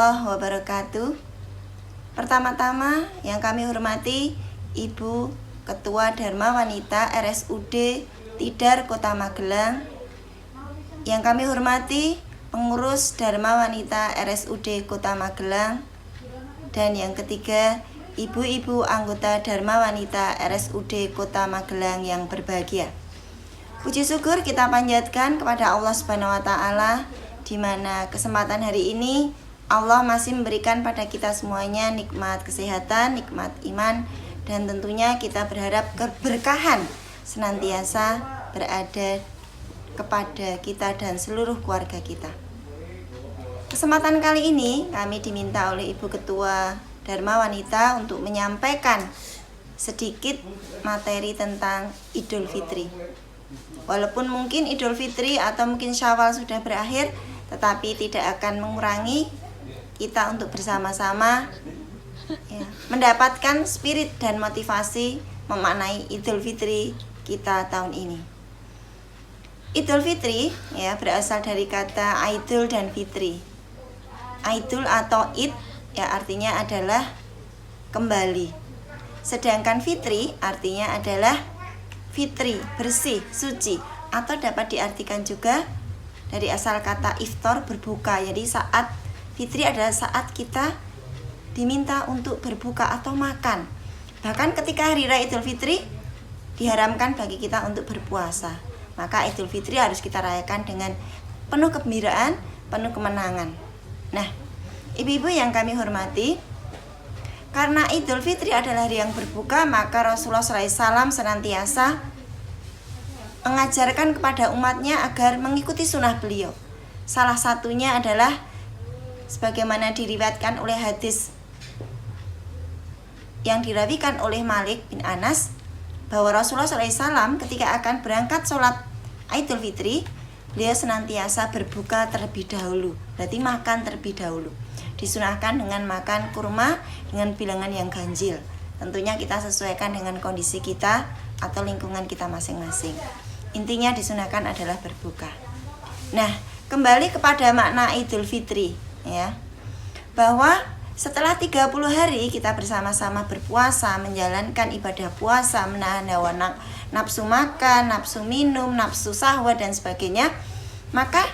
warahmatullahi wabarakatuh. Pertama-tama yang kami hormati Ibu Ketua Dharma Wanita RSUD Tidar Kota Magelang. Yang kami hormati pengurus Dharma Wanita RSUD Kota Magelang. Dan yang ketiga, ibu-ibu anggota Dharma Wanita RSUD Kota Magelang yang berbahagia. Puji syukur kita panjatkan kepada Allah Subhanahu wa taala, di mana kesempatan hari ini Allah masih memberikan pada kita semuanya nikmat kesehatan, nikmat iman, dan tentunya kita berharap keberkahan senantiasa berada kepada kita dan seluruh keluarga kita. Kesempatan kali ini kami diminta oleh Ibu Ketua Dharma Wanita untuk menyampaikan sedikit materi tentang Idul Fitri. Walaupun mungkin Idul Fitri atau mungkin Syawal sudah berakhir, tetapi tidak akan mengurangi kita untuk bersama-sama mendapatkan spirit dan motivasi memaknai Idul Fitri kita tahun ini. Idul Fitri berasal dari kata Aidul dan Fitri. Aidul atau Id artinya adalah kembali. Sedangkan Fitri artinya adalah fitri, bersih, suci, atau dapat diartikan juga dari asal kata iftar, berbuka. Jadi saat fitri adalah saat kita diminta untuk berbuka atau makan. Bahkan ketika hari raya Idul Fitri diharamkan bagi kita untuk berpuasa. Maka Idul Fitri harus kita rayakan dengan penuh kegembiraan, penuh kemenangan. Nah, ibu-ibu yang kami hormati, karena Idul Fitri adalah hari yang berbuka, maka Rasulullah SAW senantiasa mengajarkan kepada umatnya agar mengikuti sunnah beliau. Salah satunya adalah sebagaimana diriwayatkan oleh hadis yang dirawikan oleh Malik bin Anas, bahwa Rasulullah SAW ketika akan berangkat sholat Idul Fitri, beliau senantiasa berbuka terlebih dahulu, berarti makan terlebih dahulu. Disunahkan dengan makan kurma dengan bilangan yang ganjil. Tentunya kita sesuaikan dengan kondisi kita atau lingkungan kita masing-masing. Intinya disunahkan adalah berbuka. Nah, kembali kepada makna Idul Fitri, bahwa setelah 30 hari kita bersama-sama berpuasa, menjalankan ibadah puasa, menahan hawa nafsu makan, nafsu minum, nafsu syahwat dan sebagainya, maka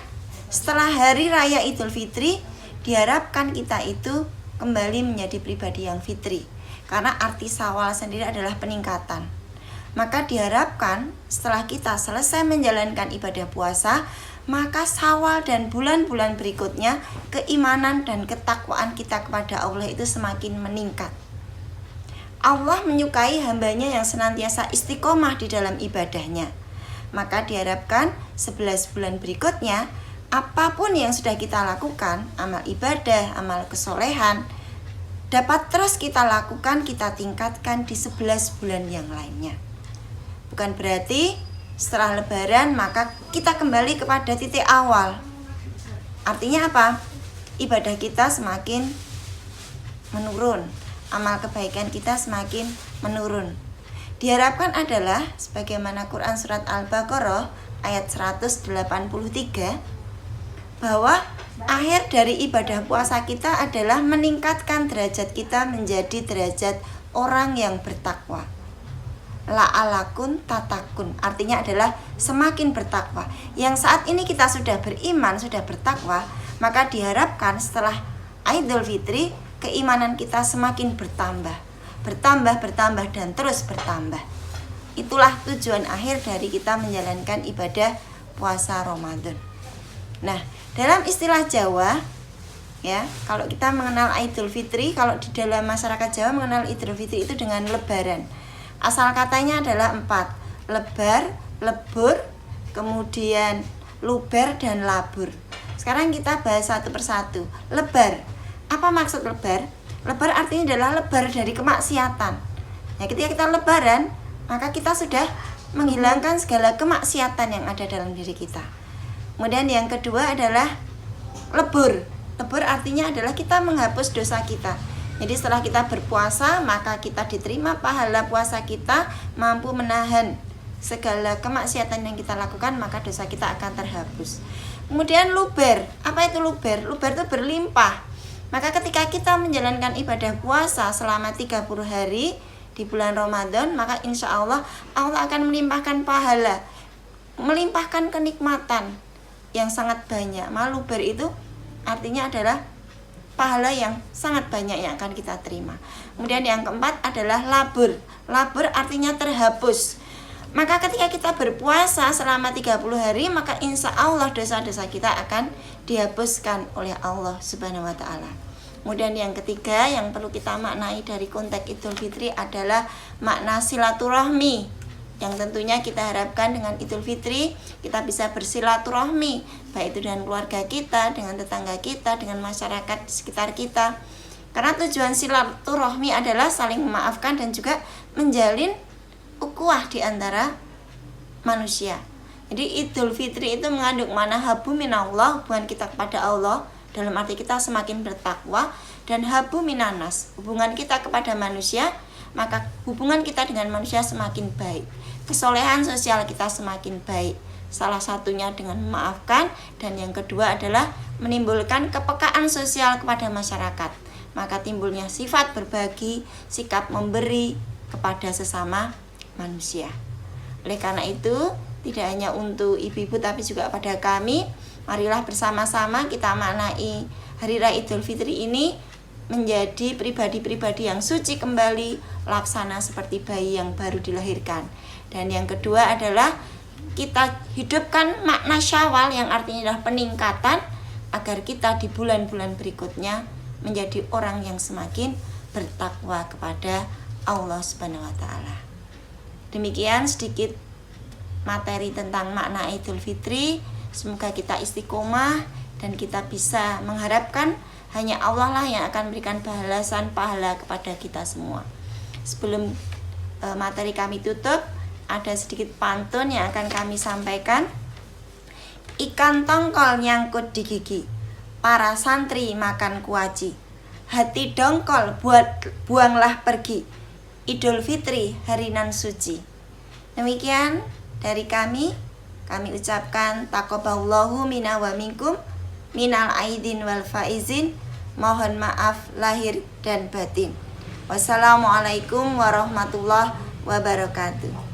setelah hari raya Idul Fitri diharapkan kita itu kembali menjadi pribadi yang fitri. Karena arti Syawal sendiri adalah peningkatan. Maka diharapkan setelah kita selesai menjalankan ibadah puasa, maka Syawal dan bulan-bulan berikutnya keimanan dan ketakwaan kita kepada Allah itu semakin meningkat. Allah menyukai hambanya yang senantiasa istiqomah di dalam ibadahnya. Maka diharapkan 11 bulan berikutnya, apapun yang sudah kita lakukan, amal ibadah, amal kesolehan, dapat terus kita lakukan, kita tingkatkan di 11 bulan yang lainnya. Bukan berarti setelah lebaran maka kita kembali kepada titik awal. Artinya apa? Ibadah kita semakin menurun, amal kebaikan kita semakin menurun. Diharapkan adalah sebagaimana Quran surat Al-Baqarah ayat 183, bahwa akhir dari ibadah puasa kita adalah meningkatkan derajat kita menjadi derajat orang yang bertakwa. La'alakun tatakun, artinya adalah semakin bertakwa. Yang saat ini kita sudah beriman, sudah bertakwa, maka diharapkan setelah Idul Fitri keimanan kita semakin bertambah, dan terus bertambah. Itulah tujuan akhir dari kita menjalankan ibadah puasa Ramadan. Nah, dalam istilah Jawa, kalau kita mengenal Idul Fitri, kalau di dalam masyarakat Jawa mengenal Idul Fitri itu dengan lebaran. Asal katanya adalah 4, lebar, lebur, kemudian luber dan labur. Sekarang kita bahas satu persatu. Lebar, apa maksud lebar? Lebar artinya adalah lebar dari kemaksiatan. Ketika kita lebaran, maka kita sudah menghilangkan segala kemaksiatan yang ada dalam diri kita. Kemudian yang kedua adalah lebur. Lebur artinya adalah kita menghapus dosa kita. Jadi setelah kita berpuasa, maka kita diterima pahala puasa kita, mampu menahan segala kemaksiatan yang kita lakukan, maka dosa kita akan terhapus. Kemudian luber, apa itu luber? Luber itu berlimpah. Maka ketika kita menjalankan ibadah puasa selama 30 hari di bulan Ramadan, maka insya Allah Allah akan melimpahkan pahala, melimpahkan kenikmatan yang sangat banyak. Maluber itu artinya adalah pahala yang sangat banyak yang akan kita terima. Kemudian yang keempat adalah labur. Labur artinya terhapus. Maka ketika kita berpuasa selama 30 hari, maka insya Allah dosa-dosa kita akan dihapuskan oleh Allah Subhanahu wa ta'ala. Kemudian yang ketiga yang perlu kita maknai dari konteks Idul Fitri adalah makna silaturahmi, yang tentunya kita harapkan dengan Idul Fitri kita bisa bersilaturahmi, baik itu dengan keluarga kita, dengan tetangga kita, dengan masyarakat di sekitar kita. Karena tujuan silaturahmi adalah saling memaafkan dan juga menjalin ukhuwah di antara manusia. Jadi Idul Fitri itu mengandung makna habu minallah, hubungan kita kepada Allah, dalam arti kita semakin bertakwa, dan habu minanas, hubungan kita kepada manusia, maka hubungan kita dengan manusia semakin baik, kesolehan sosial kita semakin baik. Salah satunya dengan memaafkan, dan yang kedua adalah menimbulkan kepekaan sosial kepada masyarakat. Maka timbulnya sifat berbagi, sikap memberi kepada sesama manusia. Oleh karena itu, tidak hanya untuk ibu-ibu tapi juga pada kami, marilah bersama-sama kita maknai Hari Raya Idul Fitri ini menjadi pribadi-pribadi yang suci kembali, laksana seperti bayi yang baru dilahirkan. Dan yang kedua adalah kita hidupkan makna Syawal yang artinya adalah peningkatan, agar kita di bulan-bulan berikutnya menjadi orang yang semakin bertakwa kepada Allah Subhanahu wa ta'ala. Demikian sedikit materi tentang makna Idul Fitri. Semoga kita istiqomah dan kita bisa mengharapkan hanya Allah lah yang akan memberikan balasan pahala kepada kita semua. Sebelum materi kami tutup, ada sedikit pantun yang akan kami sampaikan. Ikan tongkol nyangkut di gigi, para santri makan kuaci. Hati dongkol buanglah pergi, Idul Fitri hari nan suci. Demikian dari kami ucapkan taqabbalallahu minna wa minkum minal aidin wal faizin. Mohon maaf lahir dan batin. Wassalamualaikum warahmatullahi wabarakatuh.